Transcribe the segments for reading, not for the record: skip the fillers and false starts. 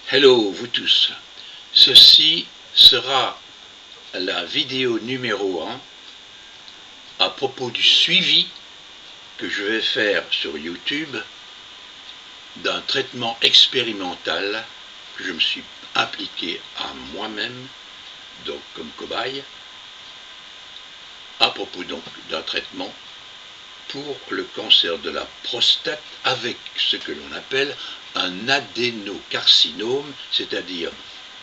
Hello vous tous, ceci sera la vidéo numéro 1 à propos du suivi que je vais faire sur YouTube d'un traitement expérimental que je me suis appliqué à moi-même, donc comme cobaye, à propos donc d'un traitement pour le cancer de la prostate avec ce que l'on appelle un adénocarcinome, c'est-à-dire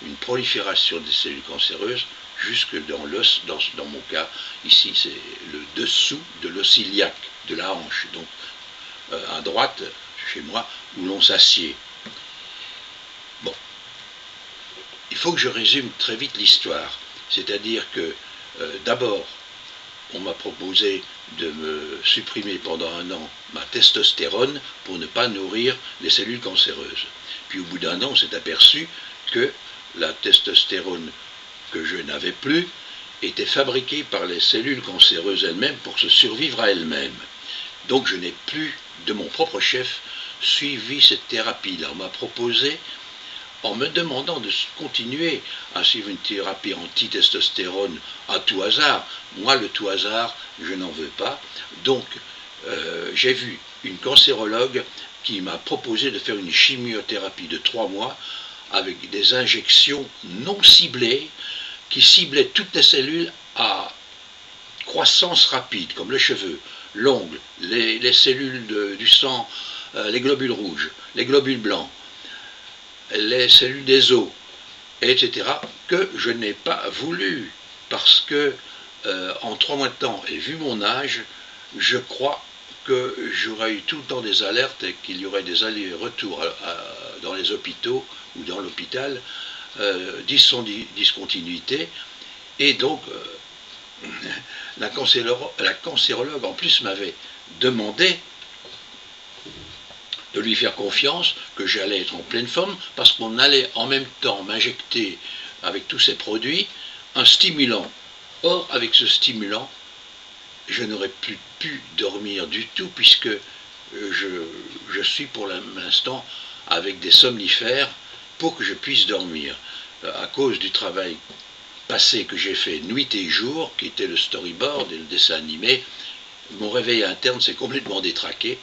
une prolifération des cellules cancéreuses jusque dans l'os, dans mon cas, ici c'est le dessous de l'os iliaque, de la hanche, donc à droite, chez moi, où l'on s'assied. Bon, il faut que je résume très vite l'histoire, c'est-à-dire que d'abord, on m'a proposé de me supprimer pendant un an ma testostérone pour ne pas nourrir les cellules cancéreuses. Puis au bout d'un an, on s'est aperçu que la testostérone que je n'avais plus était fabriquée par les cellules cancéreuses elles-mêmes pour se survivre à elles-mêmes. Donc je n'ai plus, de mon propre chef, suivi cette thérapie-là. On m'a proposé, en me demandant de continuer à suivre une thérapie anti-testostérone à tout hasard. Moi, le tout hasard, je n'en veux pas. Donc, j'ai vu une cancérologue qui m'a proposé de faire une chimiothérapie de 3 mois avec des injections non ciblées qui ciblaient toutes les cellules à croissance rapide, comme les cheveux, l'ongle, les cellules du sang, les globules rouges, les globules blancs, les cellules des os, etc., que je n'ai pas voulu, parce que en 3 mois de temps, et vu mon âge, je crois que j'aurais eu tout le temps des alertes et qu'il y aurait des allers-retours dans les hôpitaux ou dans l'hôpital, discontinuité, et donc la cancérologue en plus m'avait demandé de lui faire confiance, que j'allais être en pleine forme, parce qu'on allait en même temps m'injecter avec tous ces produits un stimulant. Or, avec ce stimulant, je n'aurais plus pu dormir du tout, puisque je suis pour l'instant avec des somnifères pour que je puisse dormir. À cause du travail passé que j'ai fait nuit et jour, qui était le storyboard et le dessin animé, mon réveil interne s'est complètement détraqué.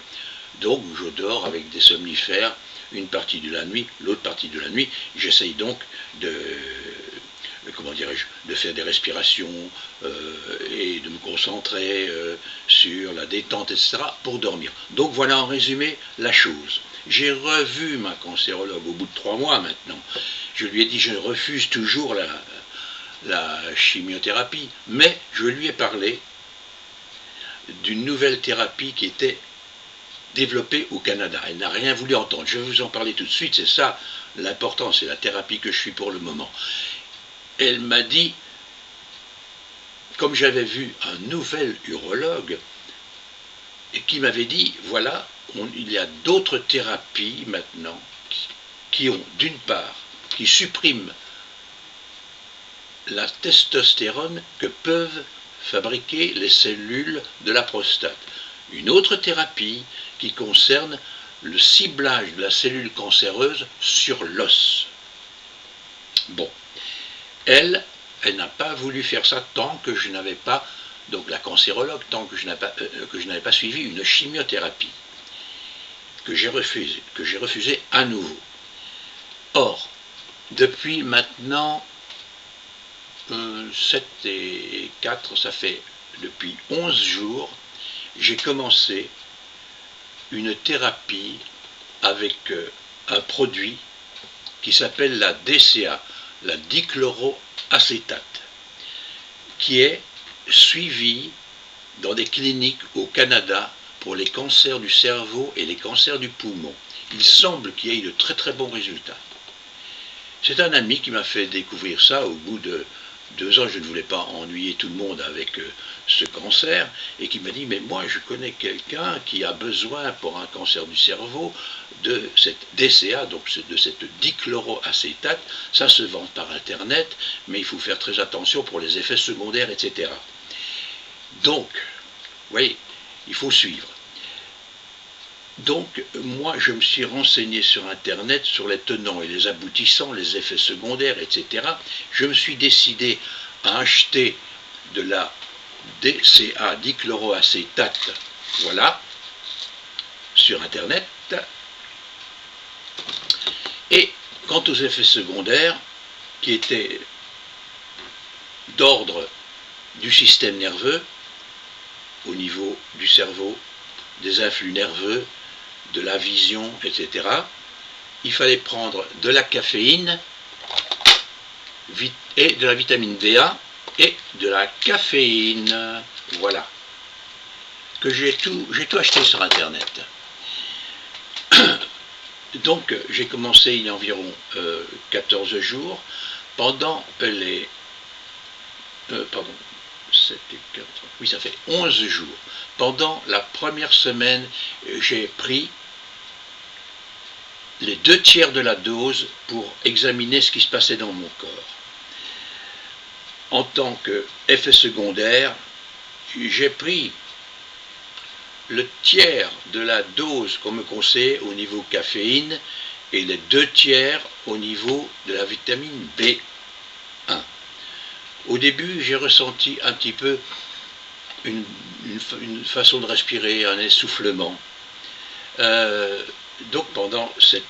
Donc je dors avec des somnifères une partie de la nuit, l'autre partie de la nuit. J'essaye donc de faire des respirations et de me concentrer sur la détente, etc. pour dormir. Donc voilà en résumé la chose. J'ai revu ma cancérologue au bout de 3 mois maintenant. Je lui ai dit je refuse toujours la chimiothérapie, mais je lui ai parlé d'une nouvelle thérapie qui était développée au Canada. Elle n'a rien voulu entendre. Je vais vous en parler tout de suite, c'est ça l'important, c'est la thérapie que je suis pour le moment. Elle m'a dit, comme j'avais vu un nouvel urologue, et qui m'avait dit, voilà, il y a d'autres thérapies maintenant qui ont, d'une part, qui suppriment la testostérone que peuvent fabriquer les cellules de la prostate. Une autre thérapie qui concerne le ciblage de la cellule cancéreuse sur l'os. Bon, elle n'a pas voulu faire ça tant que je n'avais pas, donc la cancérologue, tant que je n'avais pas suivi une chimiothérapie, que j'ai refusé à nouveau. Or, depuis maintenant 7 et 4, ça fait depuis 11 jours, j'ai commencé une thérapie avec un produit qui s'appelle la DCA, la dichloroacétate, qui est suivi dans des cliniques au Canada pour les cancers du cerveau et les cancers du poumon. Il semble qu'il y ait de très très bons résultats. C'est un ami qui m'a fait découvrir ça au bout de 2 ans. Je ne voulais pas ennuyer tout le monde avec ce cancer, et qui m'a dit, mais moi je connais quelqu'un qui a besoin pour un cancer du cerveau de cette DCA, donc de cette dichloroacétate. Ça se vend par internet, mais il faut faire très attention pour les effets secondaires, etc. Donc, vous voyez, il faut suivre. Donc, moi, je me suis renseigné sur Internet sur les tenants et les aboutissants, les effets secondaires, etc. Je me suis décidé à acheter de la DCA, dichloroacétate, voilà, sur Internet. Et quant aux effets secondaires, qui étaient d'ordre du système nerveux, au niveau du cerveau, des influx nerveux, de la vision, etc., il fallait prendre de la caféine et de la vitamine D1 et de la caféine. Voilà. Que j'ai tout acheté sur Internet. Donc, j'ai commencé il y a environ 14 jours. Pendant les... pardon, 7 et 4... Oui, ça fait 11 jours. Pendant la première semaine, j'ai pris les 2/3 de la dose pour examiner ce qui se passait dans mon corps. En tant qu'effet secondaire, j'ai pris le tiers de la dose qu'on me conseille au niveau caféine et les 2/3 au niveau de la vitamine B1. Au début, j'ai ressenti un petit peu une façon de respirer, un essoufflement. Donc pendant cette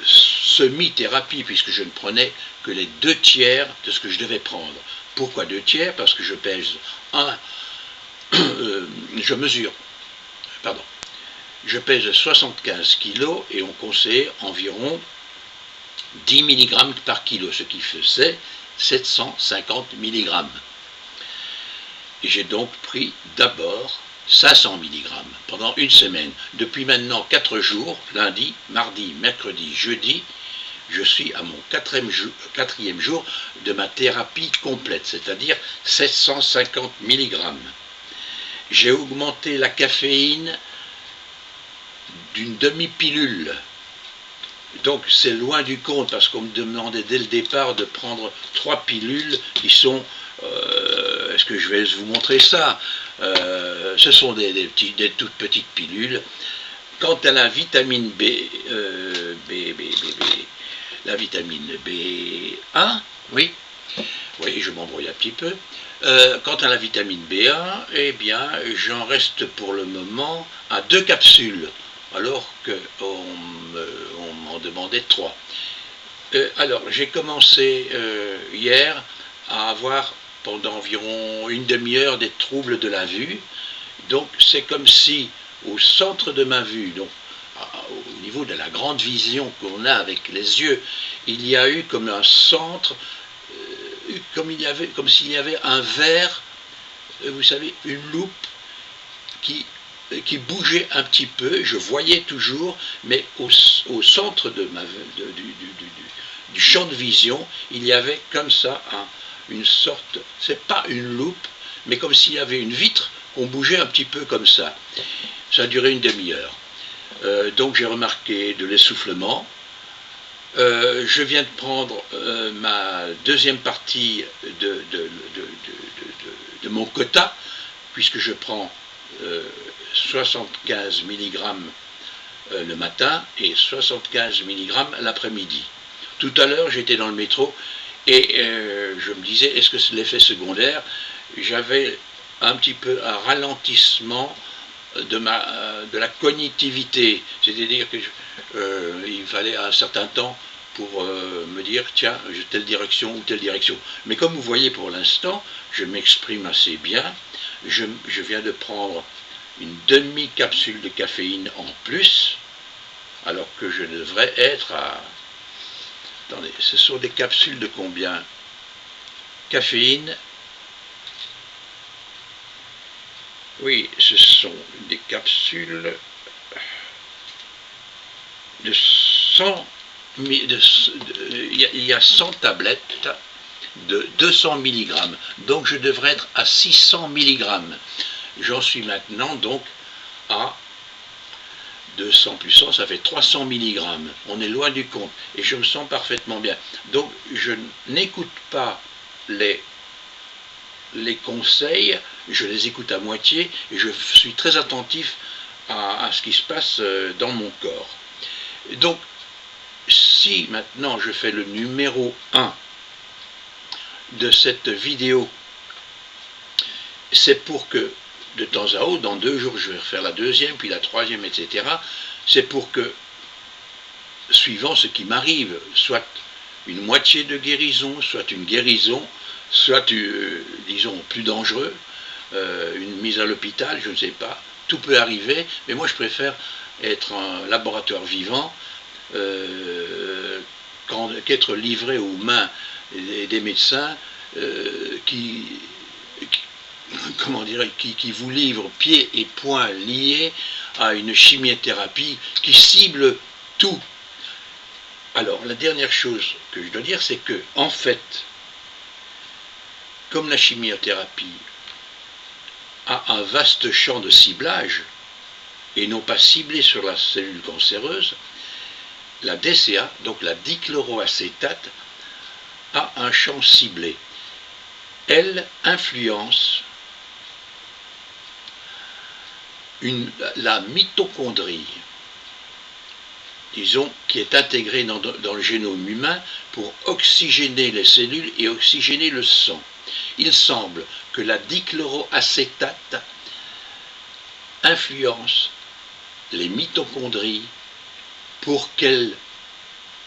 semi-thérapie, puisque je ne prenais que les 2/3 de ce que je devais prendre. Pourquoi 2/3? Parce que je pèse je pèse 75 kg et on conseille environ 10 mg par kilo, ce qui faisait 750 mg. Et j'ai donc pris d'abord 500 mg pendant une semaine. Depuis maintenant 4 jours, lundi, mardi, mercredi, jeudi, je suis à mon quatrième jour de ma thérapie complète, c'est-à-dire 750 mg. J'ai augmenté la caféine d'une demi-pilule. Donc c'est loin du compte parce qu'on me demandait dès le départ de prendre 3 pilules qui sont... est-ce que je vais vous montrer ça? Ce sont des toutes petites pilules. Quant à la vitamine la vitamine B1, oui, je m'embrouille un petit peu. Quant à la vitamine B1, eh bien, j'en reste pour le moment à 2 capsules, alors qu'on m'en demandait 3. Alors, j'ai commencé hier à avoir pendant environ une demi-heure des troubles de la vue. Donc, c'est comme si au centre de ma vue, donc au niveau de la grande vision qu'on a avec les yeux, il y a eu comme un centre, comme s'il y avait un verre, vous savez, une loupe qui bougeait un petit peu. Je voyais toujours, mais au centre de du champ de vision, il y avait comme ça une sorte, c'est pas une loupe, mais comme s'il y avait une vitre qu'on bougeait un petit peu comme ça. Ça a duré une demi-heure. Donc j'ai remarqué de l'essoufflement. Je viens de prendre ma deuxième partie de mon quota, puisque je prends 75 mg le matin et 75 mg l'après-midi. Tout à l'heure, j'étais dans le métro et je me disais, est-ce que c'est l'effet secondaire? J'avais un petit peu un ralentissement de la cognitivité, c'est-à-dire que il fallait un certain temps pour me dire, tiens, telle direction ou telle direction. Mais comme vous voyez pour l'instant, je m'exprime assez bien. Je viens de prendre une demi-capsule de caféine en plus, alors que je devrais être à... Attendez, ce sont des capsules de combien? Caféine. Oui, ce sont des capsules de 100... il y a 100 tablettes de 200 mg. Donc je devrais être à 600 mg. J'en suis maintenant donc à 200 plus 100, ça fait 300 mg. On est loin du compte. Et je me sens parfaitement bien. Donc je n'écoute pas les conseils, je les écoute à moitié et je suis très attentif à ce qui se passe dans mon corps. Donc, si maintenant je fais le numéro 1 de cette vidéo, c'est pour que de temps à autre, dans 2 jours, je vais refaire la deuxième, puis la troisième, etc. C'est pour que, suivant ce qui m'arrive, soit une moitié de guérison, soit une guérison, soit, disons, plus dangereux, une mise à l'hôpital, je ne sais pas, tout peut arriver, mais moi je préfère être un laboratoire vivant qu'être livré aux mains des médecins comment dirais, qui vous livrent pieds et poings liés à une chimiothérapie qui cible tout. Alors, la dernière chose que je dois dire, c'est que, en fait, comme la chimiothérapie a un vaste champ de ciblage, et non pas ciblé sur la cellule cancéreuse, la DCA, donc la dichloroacétate, a un champ ciblé. Elle influence la mitochondrie, disons, qui est intégrée dans le génome humain pour oxygéner les cellules et oxygéner le sang. Il semble que la dichloroacétate influence les mitochondries pour qu'elles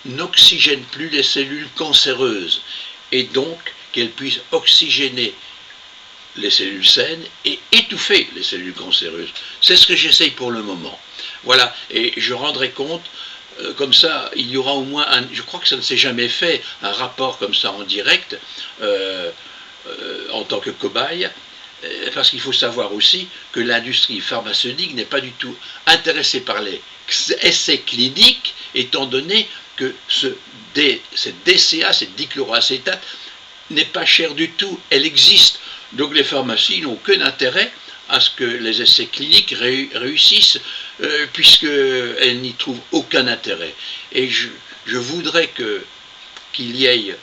n'oxygènent plus les cellules cancéreuses et donc qu'elles puissent oxygéner les cellules saines et étouffer les cellules cancéreuses. C'est ce que j'essaye pour le moment. Voilà, et je rendrai compte, comme ça, il y aura au moins, je crois que ça ne s'est jamais fait, un rapport comme ça en direct, en tant que cobaye, parce qu'il faut savoir aussi que l'industrie pharmaceutique n'est pas du tout intéressée par les essais cliniques, étant donné que cette DCA, cette dichloroacétate, n'est pas chère du tout, elle existe. Donc les pharmacies n'ont aucun intérêt à ce que les essais cliniques réussissent, puisqu'elles n'y trouvent aucun intérêt. Et je voudrais qu'il y ait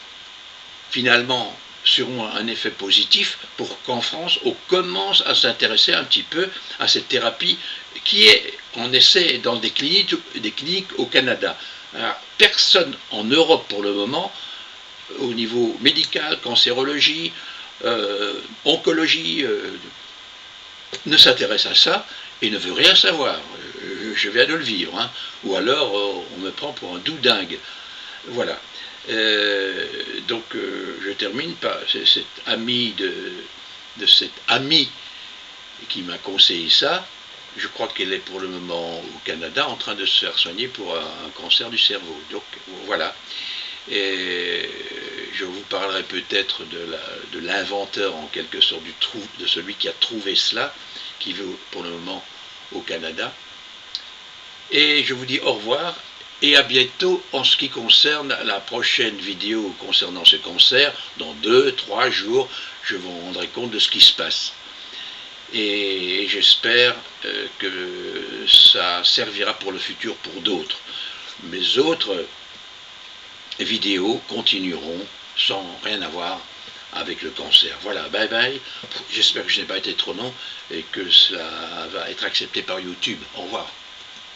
finalement sûrement un effet positif pour qu'en France, on commence à s'intéresser un petit peu à cette thérapie qui est en essai dans des cliniques au Canada. Alors, personne en Europe pour le moment, au niveau médical, cancérologie, oncologie, ne s'intéresse à ça et ne veut rien savoir. Je viens de le vivre, hein. Ou alors on me prend pour un doudingue. Voilà. Donc je termine par cette amie de cette amie qui m'a conseillé ça. Je crois qu'elle est pour le moment au Canada en train de se faire soigner pour un cancer du cerveau. Donc voilà. Et je vous parlerai peut-être de l'inventeur en quelque sorte de celui qui a trouvé cela, qui vit pour le moment au Canada. Et je vous dis au revoir et à bientôt en ce qui concerne la prochaine vidéo concernant ce cancer. Dans 2-3 jours, je vous rendrai compte de ce qui se passe. Et j'espère que ça servira pour le futur pour d'autres. Mes autres vidéos continueront sans rien avoir avec le cancer. Voilà, bye bye. J'espère que je n'ai pas été trop long et que cela va être accepté par YouTube. Au revoir.